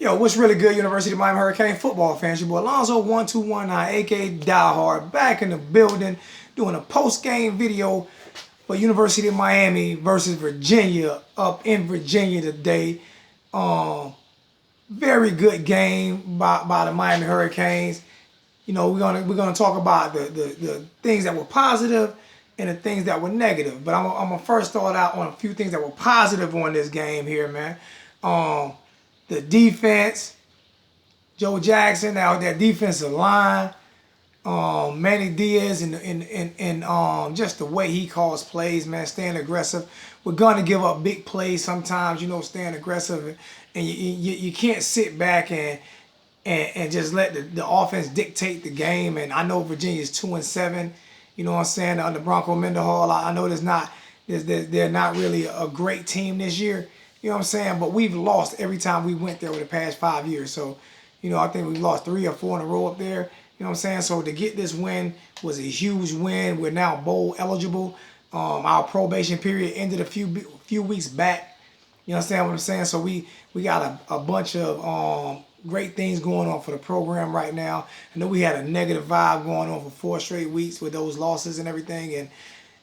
Yo, what's really good, University of Miami Hurricane football fans? Your boy Alonzo1219, aka Die Hard, back in the building, doing a post-game video for University of Miami versus Virginia up in Virginia today. Very good game by the Miami Hurricanes. You know, we're gonna talk about the things that were positive and the things that were negative. But I'm gonna first start out on a few things that were positive on this game here, man. The defense, Joe Jackson, out that defensive line, Manny Diaz, and just the way he calls plays, man, staying aggressive. We're gonna give up big plays sometimes, you know, staying aggressive, and you can't sit back and just let the offense dictate the game. And I know Virginia's 2-7, you know what I'm saying, under Bronco Mendenhall. I know they're not really a great team this year. You know what I'm saying? But we've lost every time we went there over the past 5 years. So, you know, I think we've lost 3 or 4 in a row up there. You know what I'm saying? So to get this win was a huge win. We're now bowl eligible. Our probation period ended a few weeks back. You understand what I'm saying? So we got a bunch of great things going on for the program right now. I know we had a negative vibe going on for 4 straight weeks with those losses and everything,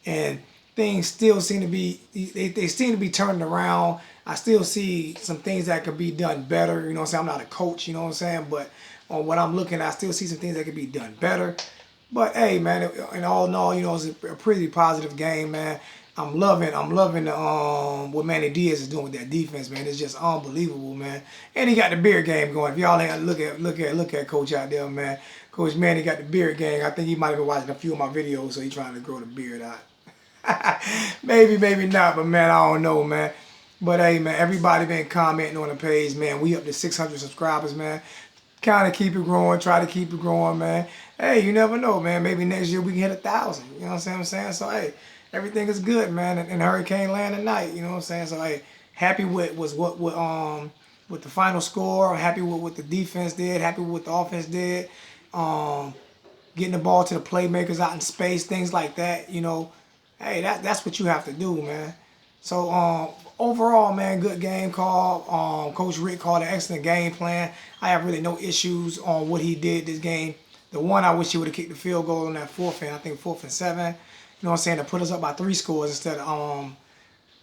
and things still seem to be they seem to be turning around. I still see some things that could be done better. You know what I'm saying? I'm not a coach, you know what I'm saying? But on what I'm looking at, I still see some things that could be done better. But hey, man, in all in all, you know, it's a pretty positive game, man. I'm loving what Manny Diaz is doing with that defense, man. It's just unbelievable, man. And he got the beard game going. If y'all ain't look at Coach out there, man. Coach Manny got the beard game. I think he might have been watching a few of my videos, so he's trying to grow the beard out. maybe not, but man, I don't know, man. But hey, man, everybody been commenting on the page, man. We up to 600 subscribers, man. Kind of keep it growing, try to keep it growing, man. Hey, you never know, man. Maybe next year we can hit 1,000. You know what I'm saying? So hey, everything is good, man, in Hurricane Land tonight. You know what I'm saying? So hey, happy with the final score. Happy with what the defense did. Happy with what the offense did. Getting the ball to the playmakers out in space, things like that. You know, hey, that's what you have to do, man. So overall, man, good game call. Coach Rick called an excellent game plan. I have really no issues on what he did this game. The one, I wish he would have kicked the field goal on that 4th and, I think 4th and 7. You know what I'm saying? To put us up by 3 scores instead of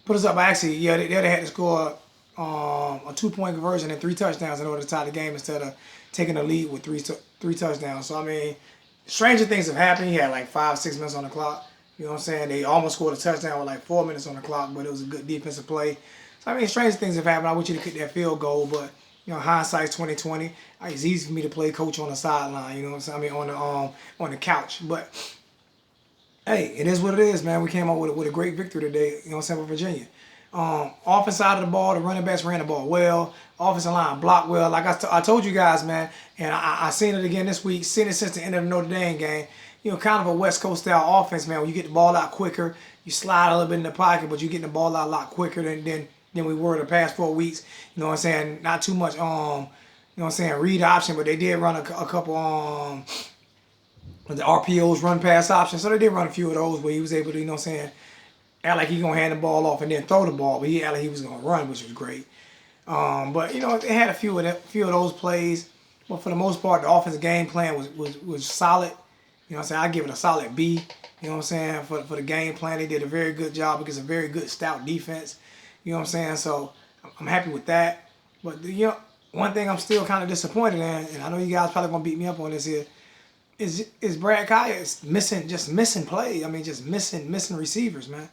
put us up by, actually, yeah, they had to score a 2-point conversion and 3 touchdowns in order to tie the game instead of taking the lead with three touchdowns. So I mean, stranger things have happened. He had like 5-6 minutes on the clock. You know what I'm saying? They almost scored a touchdown with like 4 minutes on the clock, but it was a good defensive play. So I mean, strange things have happened. I want you to kick that field goal, but you know, hindsight's 20/20. It's easy for me to play coach on the sideline. You know what I'm saying? I mean, on the couch. But hey, it is what it is, man. We came out with a great victory today. You know what I'm saying, with Virginia. Offense side of the ball, the running backs ran the ball well. Offensive line blocked well. Like I told you guys, man, and I seen it again this week. Seen it since the end of the Notre Dame game. You know, kind of a West Coast style offense, man. When you get the ball out quicker, you slide a little bit in the pocket, but you getting the ball out a lot quicker than we were the past 4 weeks. You know what I'm saying? Not too much, you know what I'm saying, read option, but they did run a couple the RPOs, run pass options. So they did run a few of those where he was able to, you know what I'm saying, act like he gonna hand the ball off and then throw the ball, but he act like he was gonna run, which was great. But you know, they had a few of those plays, but for the most part, the offensive game plan was solid. You know what I'm saying? I give it a solid B. You know what I'm saying? For the game plan, they did a very good job because of a very good stout defense. You know what I'm saying? So I'm happy with that. But you know, one thing I'm still kind of disappointed in, and I know you guys probably gonna beat me up on this here, is Brad Kaya missing play. I mean, just missing receivers, man.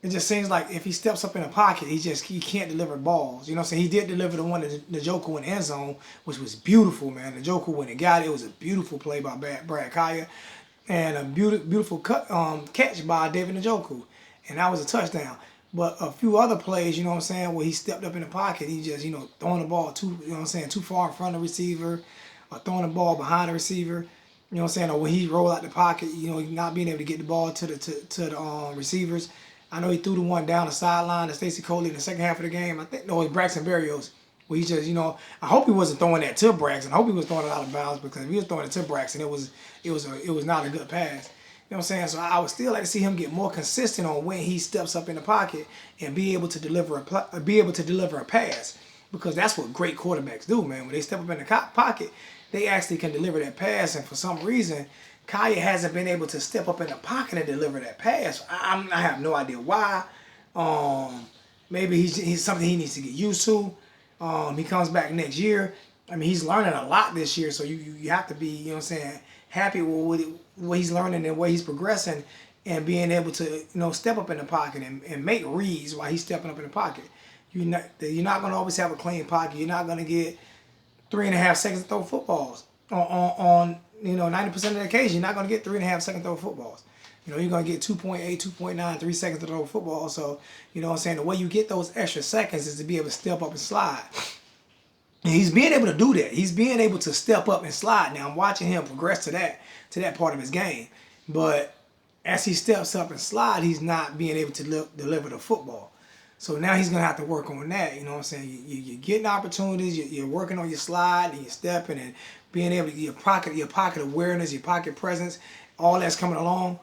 It just seems like if he steps up in a pocket, he can't deliver balls. You know what I'm saying? He did deliver the one to the Joker in the end zone, which was beautiful, man. The Joker when it got it, it was a beautiful play by Brad Kaya, and a beautiful catch by David Njoku, and that was a touchdown. But a few other plays, you know what I'm saying, where he stepped up in the pocket, he just, you know, throwing the ball too, you know what I'm saying, too far in front of the receiver, or throwing the ball behind the receiver. You know what I'm saying? Or when he rolled out the pocket, you know, not being able to get the ball to the receivers. I know he threw the one down the sideline to Stacey Coley in the second half of the game. I think, no, it was Braxton Berrios. Where he just, you know, I hope he wasn't throwing that to Braxton. I hope he was throwing it out of bounds, because if he was throwing it to Braxton, it was not a good pass. You know what I'm saying? So I would still like to see him get more consistent on when he steps up in the pocket and be able to deliver a pass. because that's what great quarterbacks do, man. When they step up in the pocket, they actually can deliver that pass. And for some reason, Kaya hasn't been able to step up in the pocket and deliver that pass. I have no idea why. Maybe he's something he needs to get used to. He comes back next year. I mean, he's learning a lot this year, so you have to be, you know what I'm saying, happy with what he's learning and what he's progressing and being able to, you know, step up in the pocket and make reads while he's stepping up in the pocket. You're not going to always have a clean pocket. You're not going to get 3.5 seconds to throw footballs on 90% of the occasion. You're not going to get 3.5 seconds to throw footballs. You know, you're going to get 2.8, 2.9, 3 seconds to throw football. So, you know what I'm saying, the way you get those extra seconds is to be able to step up and slide. And he's being able to do that. He's being able to step up and slide. Now I'm watching him progress to that part of his game. But as he steps up and slide, he's not being able to deliver the football. So now he's going to have to work on that. You know what I'm saying? You're getting opportunities. You're working on your slide and you're stepping and being able to your pocket awareness, your pocket presence, all that's coming along.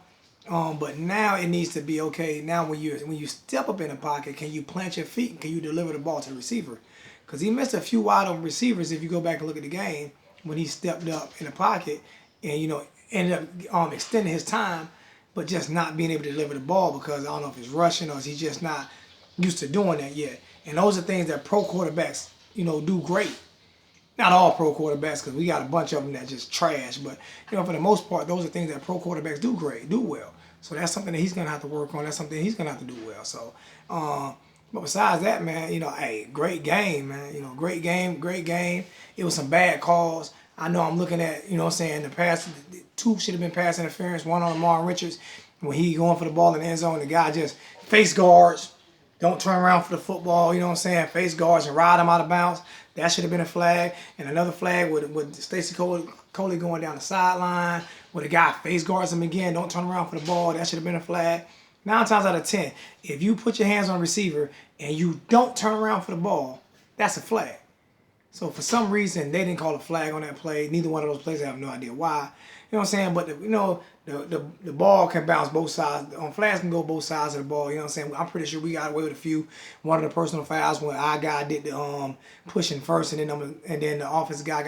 But now it needs to be okay. Now when you step up in the pocket, can you plant your feet and can you deliver the ball to the receiver? Because he missed a few wide open receivers if you go back and look at the game when he stepped up in the pocket and, you know, ended up extending his time, but just not being able to deliver the ball because I don't know if it's rushing or is he just not used to doing that yet. And those are things that pro quarterbacks, you know, do great. Not all pro quarterbacks, because we got a bunch of them that just trash. But, you know, for the most part, those are things that pro quarterbacks do well. So that's something that he's going to have to work on. That's something he's going to have to do well. So, but besides that, man, you know, hey, great game, man. You know, great game. It was some bad calls. I know I'm looking at, you know what I'm saying, the pass, 2 should have been pass interference, 1 on Marlon Richards. When he going for the ball in the end zone, the guy just face guards, don't turn around for the football, you know what I'm saying, face guards and ride him out of bounds. That should have been a flag. And another flag with Stacey Coley going down the sideline, where the guy face guards him again, don't turn around for the ball. That should have been a flag. 9 times out of 10, if you put your hands on a receiver and you don't turn around for the ball, that's a flag. So for some reason, they didn't call a flag on that play. Neither one of those plays, I have no idea why. You know what I'm saying? But, the ball can bounce both sides. Flags can go both sides of the ball. You know what I'm saying? I'm pretty sure we got away with a few. One of the personal fouls when our guy did the pushing first, and then the offensive guy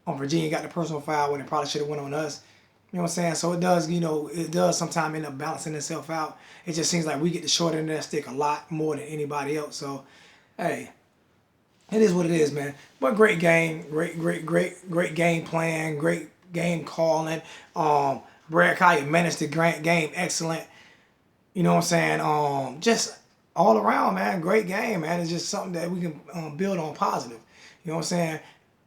Virginia got the personal foul when it probably should have went on us. You know what I'm saying? So it does sometimes end up balancing itself out. It just seems like we get the short end of that stick a lot more than anybody else. So, hey, it is what it is, man. But great game, great game plan, great game calling. Brad Kaya managed the game excellent. You know what I'm saying? Just all around, man, great game, man. It's just something that we can build on positive. You know what I'm saying?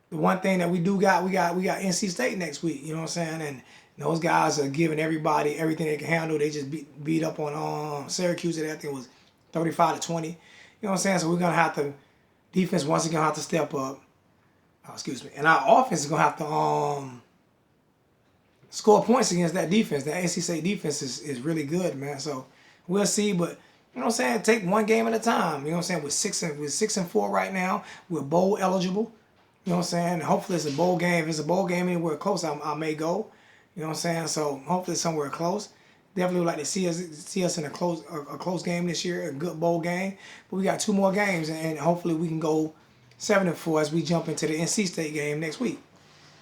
The one thing that we got NC State next week. You know what I'm saying? And those guys are giving everybody everything they can handle. They just beat up on Syracuse. I think it was 35-20. You know what I'm saying? So we're gonna have to defense once again have to step up. And our offense is gonna have to score points against that defense. That NC State defense is really good, man. So we'll see, but you know what I'm saying? Take one game at a time. You know what I'm saying? We're 6-4 right now. We're bowl eligible. You know what I'm saying? Hopefully it's a bowl game. If it's a bowl game anywhere close, I may go. You know what I'm saying? So hopefully it's somewhere close. Definitely would like to see us in a close game this year, a good bowl game. But we got 2 more games, and hopefully we can go 7-4 as we jump into the NC State game next week.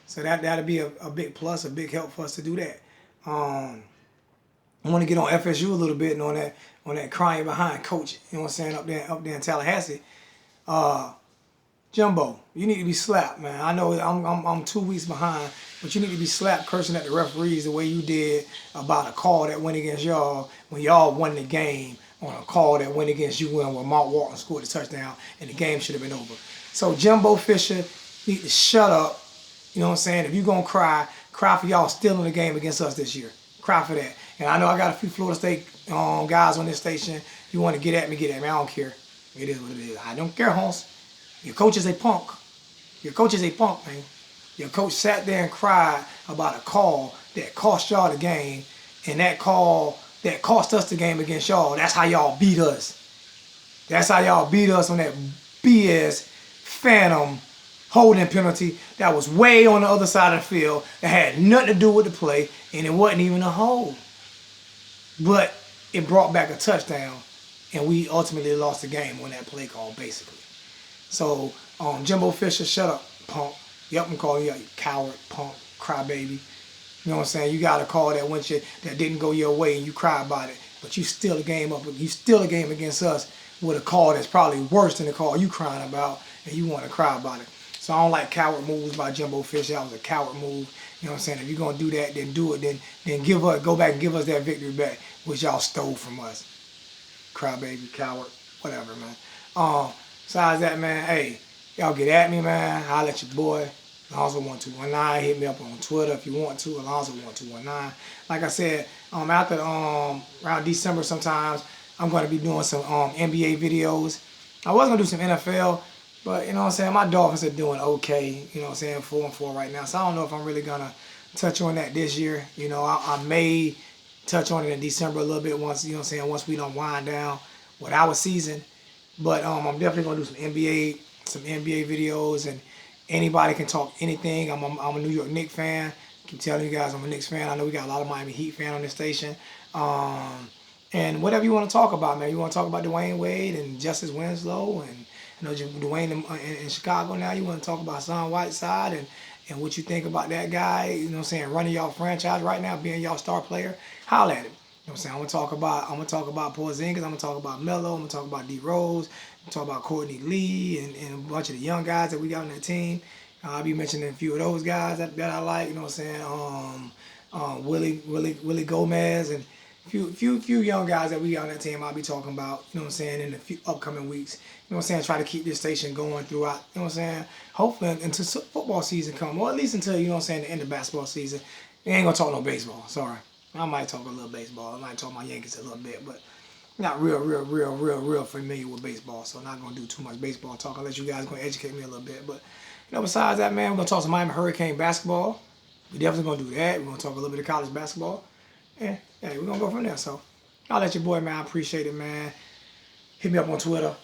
So that'll be a big plus, a big help for us to do that. I want to get on FSU a little bit and on that crying behind coach. You know what I'm saying? Up there in Tallahassee. Jumbo, you need to be slapped, man. I know I'm 2 weeks behind, but you need to be slapped cursing at the referees the way you did about a call that went against y'all when y'all won the game on a call that went against you when Mark Walton scored a touchdown and the game should have been over. So Jumbo Fisher need to shut up. You know what I'm saying? If you're going to cry for y'all stealing the game against us this year. Cry for that. And I know I got a few Florida State guys on this station. You want to get at me, I don't care. It is what it is. I don't care, Holmes. Your coach is a punk. Your coach is a punk, man. Your coach sat there and cried about a call that cost y'all the game, and that call that cost us the game against y'all. That's how y'all beat us. That's how y'all beat us on that BS phantom holding penalty that was way on the other side of the field that had nothing to do with the play, and it wasn't even a hold. But it brought back a touchdown, and we ultimately lost the game on that play call, basically. So, Jimbo Fisher, shut up, punk. Yep, I'm calling you a coward, punk, crybaby. You know what I'm saying? You got a call that that didn't go your way and you cry about it, but you still a game up. You still a game against us with a call that's probably worse than the call you crying about, and you want to cry about it. So I don't like coward moves by Jimbo Fisher. That was a coward move. You know what I'm saying? If you're gonna do that, then do it. Then go back and give us that victory back, which y'all stole from us. Crybaby, coward, whatever, man. Besides that, man, hey, y'all get at me, man. Holla at your boy. Alonzo1219. Hit me up on Twitter if you want to. Alonzo1219. Like I said, after around December sometimes, I'm going to be doing some NBA videos. I was going to do some NFL, but you know what I'm saying? My Dolphins are doing okay. You know what I'm saying? 4-4 right now. So I don't know if I'm really going to touch on that this year. You know, I may touch on it in December a little bit once, you know what I'm saying, once we don't wind down with our season. But I'm definitely going to do some NBA videos, and anybody can talk anything. I'm a New York Knicks fan. I keep telling you guys I'm a Knicks fan. I know we got a lot of Miami Heat fan on this station. And whatever you want to talk about, man. You want to talk about Dwayne Wade and Justice Winslow and Dwayne in Chicago now. You want to talk about Hassan Whiteside and what you think about that guy, you know what I'm saying, running y'all franchise right now, being y'all star player. Holla at him. You know what I'm saying? I'm gonna talk about Porzingis, I'm gonna talk about Melo, I'm gonna talk about D Rose, I'm gonna talk about Courtney Lee and a bunch of the young guys that we got on that team. I'll be mentioning a few of those guys that I like, you know what I'm saying? Willie Gomez and few young guys that we got on that team I'll be talking about, you know what I'm saying, in the few upcoming weeks. You know what I'm saying? Try to keep this station going throughout, you know what I'm saying? Hopefully until football season come, or at least until, you know what I'm saying, the end of basketball season. We ain't gonna talk no baseball, sorry. I might talk a little baseball. I might talk my Yankees a little bit, but not real familiar with baseball. So not gonna do too much baseball talk unless you guys gonna educate me a little bit. But you know, besides that, man, we're gonna talk some Miami Hurricane basketball. We definitely gonna do that. We're gonna talk a little bit of college basketball. And yeah, we're gonna go from there. So I'll let your boy, man. I appreciate it, man. Hit me up on Twitter.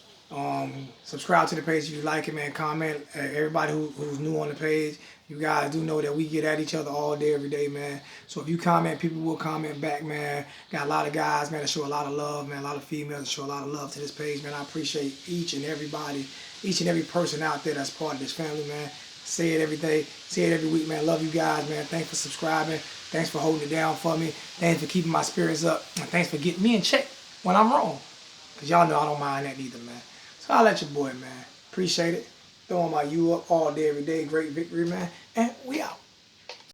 Subscribe to the page if you like it, man. Comment. Everybody who's new on the page, you guys do know that we get at each other all day, every day, man. So if you comment, people will comment back, man. Got a lot of guys, man, that show a lot of love, man. A lot of females that show a lot of love to this page, man. I appreciate each and every person out there that's part of this family, man. Say it every day, say it every week, man. Love you guys, man. Thanks for subscribing. Thanks for holding it down for me. Thanks for keeping my spirits up. And thanks for getting me in check when I'm wrong. Because y'all know I don't mind that either, man. So I'll let your boy, man. Appreciate it. Throwing my U up all day, every day. Great victory, man. And we out.